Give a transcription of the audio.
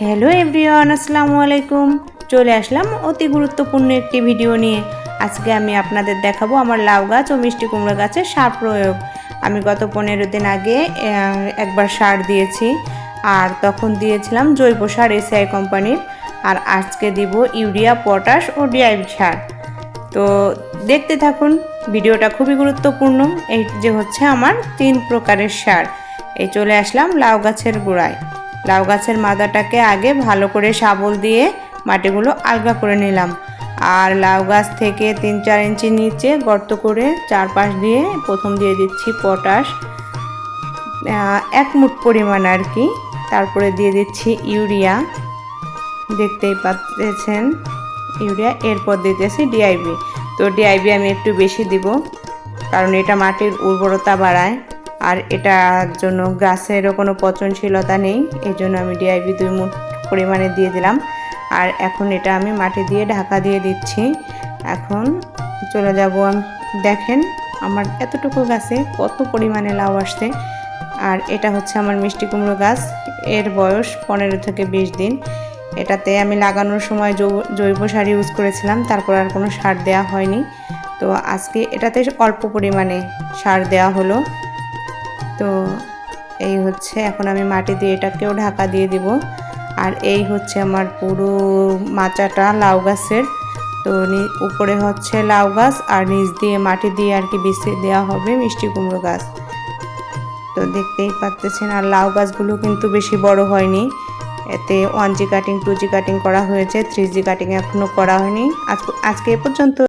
Hello everyone, আসসালামু আলাইকুম। চলে আসলাম অতি গুরুত্বপূর্ণ একটি ভিডিও নিয়ে। আজকে আমি আপনাদের দেখাবো আমার লাউ গাছ ও মিষ্টি কুমড়ো গাছের সার প্রয়োগ। আমি গত 15 দিন আগে একবার সার দিয়েছি, আর তখন দিয়েছিলাম জৈব সার এসআই কোম্পানির, আর আজকে দিব ইউরিয়া, পটাশ ও ডিআইপি সার। তো দেখতে থাকুন, ভিডিওটা খুবই গুরুত্বপূর্ণ। এই যে হচ্ছে আমার 3 প্রকারের সার। এই চলে আসলাম লাউ গাছের গোড়ায়। লাউ গাছের মাদাটাকে আগে ভালো করে শাবল দিয়ে মাটিগুলো আলগা করে নিলাম, আর লাউ গাছ থেকে 3-4 ইঞ্চি নিচে গর্ত করে চারপাশ দিয়ে প্রথম দিয়ে দিচ্ছি পটাশ 1 মুঠ পরিমাণ আর কি। তারপরে দিয়ে দিচ্ছি ইউরিয়া, দেখতেই পাচ্ছেন ইউরিয়া। এরপর দিতেছি ডিআইপি। তো ডিআইপি আমি একটু বেশি দিব, কারণ এটা মাটির উর্বরতা বাড়ায়, আর এটার জন্য গাছেরও কোনো পচনশীলতা নেই। এই জন্য আমি ডিআইপি 2 মুঠ পরিমাণে দিয়ে দিলাম। আর এখন এটা আমি মাটি দিয়ে ঢাকা দিয়ে দিচ্ছি। এখন চলে যাব, আমি দেখেন আমার এতটুকু গাছে কত পরিমাণে লাউ আসছে। আর এটা হচ্ছে আমার মিষ্টি কুমড়ো গাছ, এর বয়স 15 থেকে 20 দিন। এটাতে আমি লাগানোর সময় জৈব সার ইউজ করেছিলাম, তারপর আর কোনো সার দেওয়া হয়নি। তো আজকে এটাতে অল্প পরিমাণে সার দেওয়া হলো। তো এই হচ্ছে, এখন আমি মাটি দিয়ে এটাকেও ঢাকা দিয়ে দিব। আর এই হচ্ছে আমার পুরো মাচাটা লাউ গাছের। তো উপরে হচ্ছে লাউ গাছ, আর নিচ দিয়ে মাটি দিয়ে আর কি বিছিয়ে দেওয়া হবে মিষ্টি কুমড়ো গাছ। তো দেখতেই পাচ্ছেন, আর লাউ গাছগুলো কিন্তু বেশি বড় হয়নি। এতে 1G কাটিং, 2G কাটিং করা হয়েছে, 3G কাটিং এখনও করা হয়নি। আজকে এ পর্যন্ত।